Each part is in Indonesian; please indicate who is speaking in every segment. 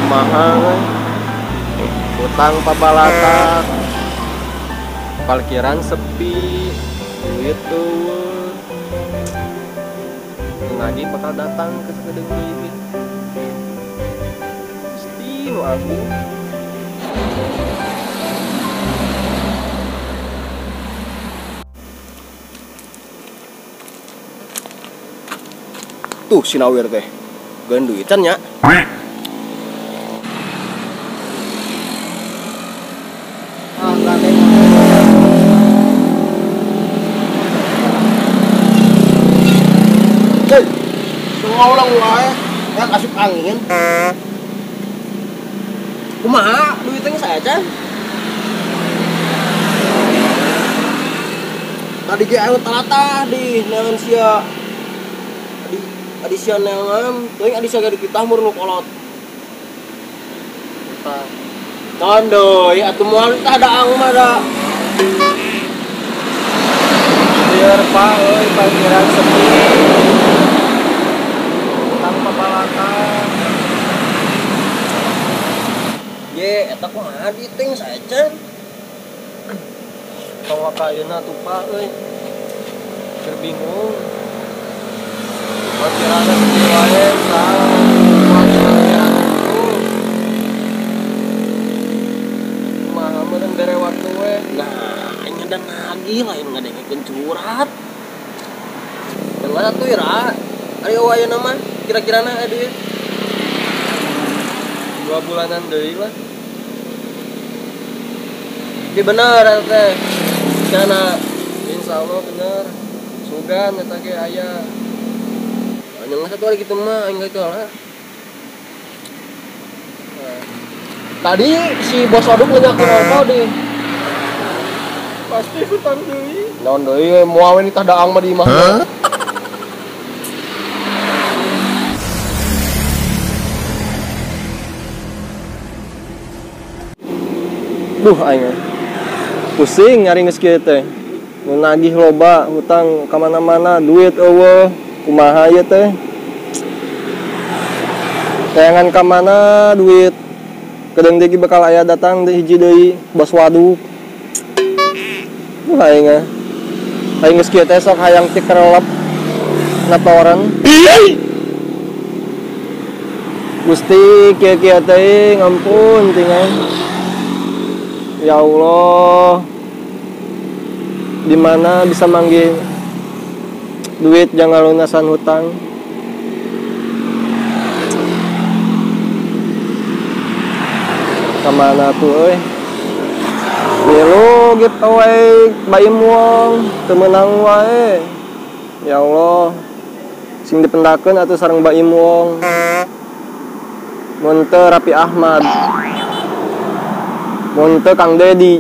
Speaker 1: mahal utang pabalata parkiran sepi duit tuh lagi bakal datang ke sekedeng ini pasti lo aku tuh sinawir teh gan duitan nya.
Speaker 2: Semua orang mulai yang asup angin. Kumaha duitnya saya aja. Tadi ge anu talata di naon sia. Adi sia neangan, teuing adi sia gadi kita mur nu kolot. Tandoi atuh moal tah daang mah da.
Speaker 1: Biar Pak euy parkiran sepi. Tanpa balata.
Speaker 2: Ye eta kumaha diting saja.
Speaker 1: Tong ka ayeuna tuh Pak euy. Keur bingung. Parkiran sepi wae meureun bere waktu we.
Speaker 2: Nah, nya dan lagi lain ngadengkeun curhat. Dengar atuh ira. Ari ayeuna mah kira-kirana duit
Speaker 1: 2 bulanan deui lah.
Speaker 2: Ieu bener teh. Kana
Speaker 1: Insyaallah bener. Sugan eta ge aya.
Speaker 2: anya satu hari kitu mah aing kitu lah. Tadi si bos waduk ngeunyakeun orko deh.
Speaker 1: Pasti hutang deui.
Speaker 2: Naon deui moal we tah daang mah di imah.
Speaker 1: Duh aing pusing nyari geus kieu teh. Nu nagih loba hutang ka mana-mana, duit eueuh, kumaha ieu teh? Tayangan ka mana duit? Kadang deui bakal aya datang hiji deui bos waduk. Duh aing geus kieu teh sok hayang tikerelep natoren. Gusti kieu-kieu teh ngampun tingan. Ya Allah, di mana bisa manggil duit jangan lunasan hutang. Kemana tuh, Biru giveaway bayi muang temenang wae. Ya Allah, sing dipendakeun atuh sareng bayi muang. Mun teu Rapi Ahmad. Mun teu Kang Dedi.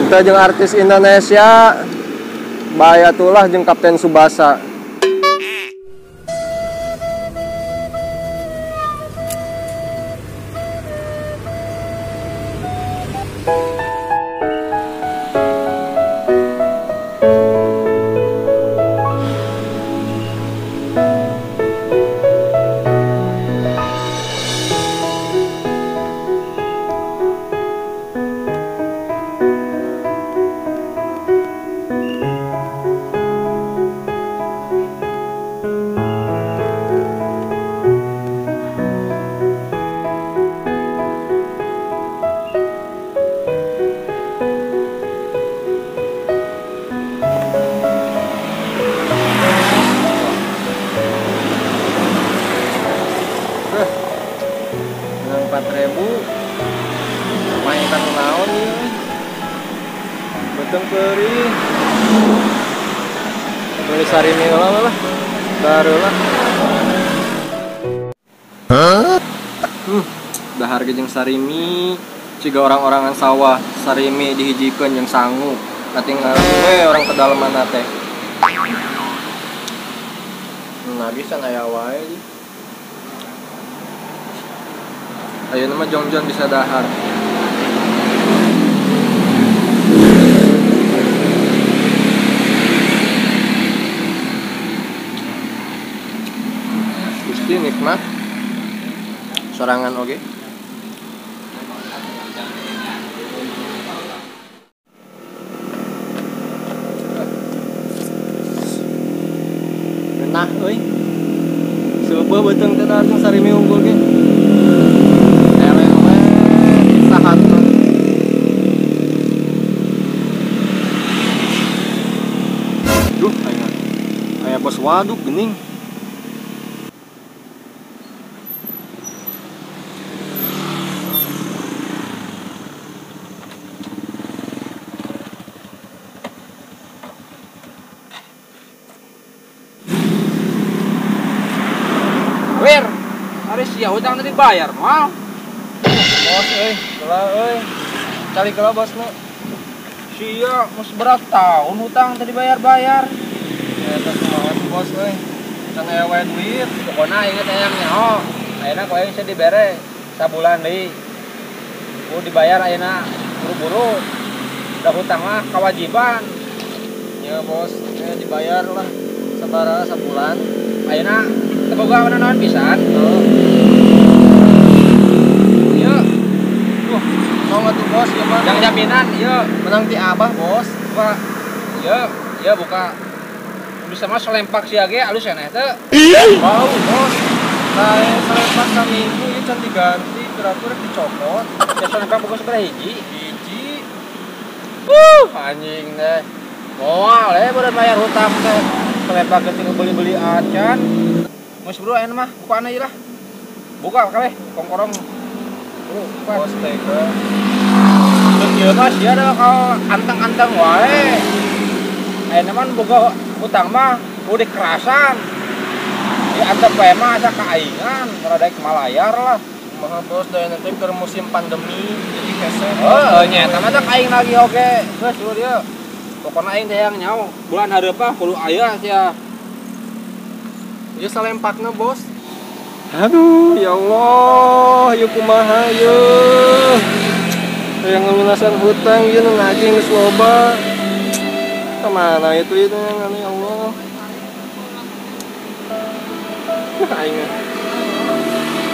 Speaker 1: Kita jeung artis Indonesia Bayatulah jeung Kapten Subasa. Beli sarimi lah. Baru lah. Dahar ge jeung sarimi ciga orang-orangan sawah sarimi dihijikeun jeung sangu katinggal we orang pedalaman teh. Nah bisa aya wae. Ayeuna mah jongjon bisa dahar. Gusti nikmat. Sorangan oge. Nah, euy. Seubeuh beuteung teh datang sarimi unggul ge. Elewe sahat. Duh, aya bos waduk geuning.
Speaker 3: Wir, hari sia hutang tadi bayar mal.
Speaker 1: Bos euy, geula euy. Cari geula bosna.
Speaker 3: Sia mus berat tahun hutang tadi bayar-bayar.
Speaker 1: Eta kumaha bos euy. Can aya wae duit.
Speaker 3: Pokona inget ayang nyaho. Ayeuna koe bisa dibere sabulan deui. Ku dibayar ayeuna buru-buru. Da hutang mah kewajiban.
Speaker 1: Ya bos, dibayar lah sabaraha sabulan.
Speaker 3: Ayeuna teu boga naon pisan. Ieu.
Speaker 1: Duh, mau atuh bos ieu mah.
Speaker 3: Yang jaminan ieu
Speaker 1: Menang ti Abah bos.
Speaker 3: buka. Ieu buka. Bisa mah selempak sia ge alus eneh teu.
Speaker 1: Bau bos. Lain selempak saminggu ieu can diganti, kira-kira dicopot.
Speaker 3: Ya selempak buka sabaraha hiji?
Speaker 1: Hiji.
Speaker 3: Anjing deh. Moal baru bayar hutang teh. Selempak ketika beli-beli acan. Mas bro enak mah bukaan aja lah. Buka kabeh kongkorong. Buka.
Speaker 1: Bos tega.
Speaker 3: Terus ieu mah sia da kal anteng-anteng wae. Ayeuna mah boga hutang mah udah kerasan. Di antep wae mah asa kaaingan, rada malayar lah.
Speaker 1: Kumaha bos da nanti keur musim pandemi jadi hese.
Speaker 3: Nyata mah tak aing lagi oge. Geus dulu dia. Pokona aing teh yang nyaho. Bulan hareup kudu aya sia.
Speaker 1: Ieu salempakna bos. Aduh, ya Allah, ieu kumaha ieu. Yang ngelunasan hutang ieu nu nagih geus loba. Kemana itu yang ya Allah. Aing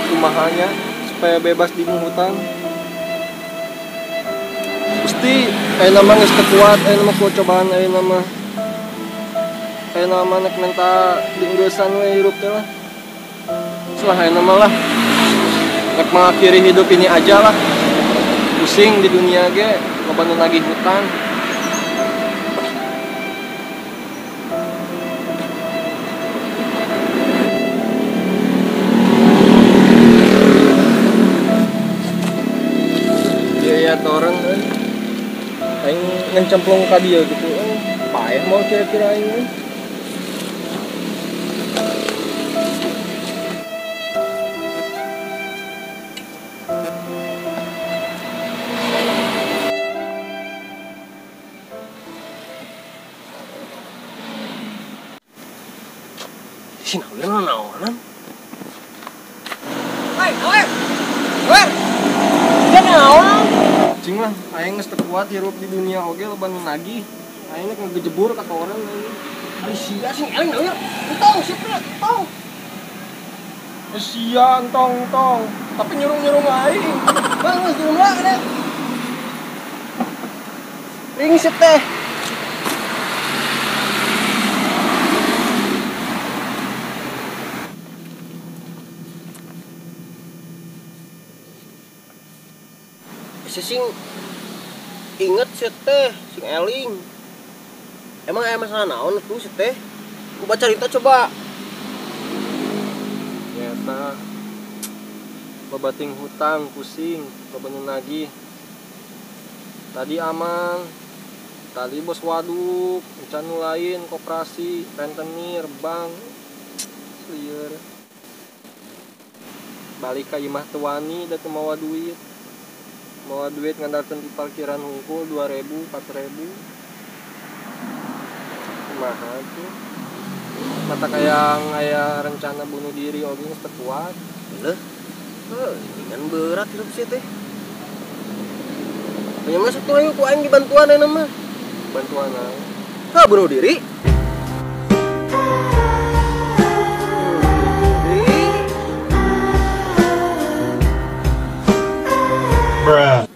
Speaker 1: kumahanya supaya bebas di hutang. Gusti, ayeuna mah geus kuat, ayeuna mah cobaan ayeuna mah. Ayeuna mah nek menta dinggeusan we hirup teh lah. Salah ayeuna mah lah. Nek mengakhiri hidup ini aja lah. Pusing di dunia ge, loba nu nagih hutang. Iya toreng aing ngencemplung ka dieu gitu. Paeh mau kira-kira aing. Sina urang naonan.
Speaker 3: Wer. Dia naon?
Speaker 1: Cing lah, aing geus teu kuat hirup di dunia oge loba nu nagih. Aing nek ngejebur ka orang aing.
Speaker 3: Ari sia sing eling naon? Tong sipna, tong.
Speaker 1: Sia tong. Tapi nyurung aing.
Speaker 3: Bang, geus jumlah kana.
Speaker 1: Ringsit teh.
Speaker 2: Sing inget sih teh sing eling. Emang aya masalah naon tuh sih teh? Ku baca cerita coba.
Speaker 1: Nyata babating hutang pusing, loba nu nagih. Tadi aman tadi bos waduk can lain koperasi rentenir bank lieur balik ka imah tuani da teu mawa duit ngandalkeun di parkiran hungkul 2.000 4.000 kumaha tuh mata kayang aya rencana bunuh diri oge geus teu kuat
Speaker 2: Leh, dengan berat hidup sih teh. Banyak masuk tuh ayo ku aing dibantuan ayeuna mah.
Speaker 1: bantuan naon
Speaker 2: Ha bunuh diri.
Speaker 4: Bruh.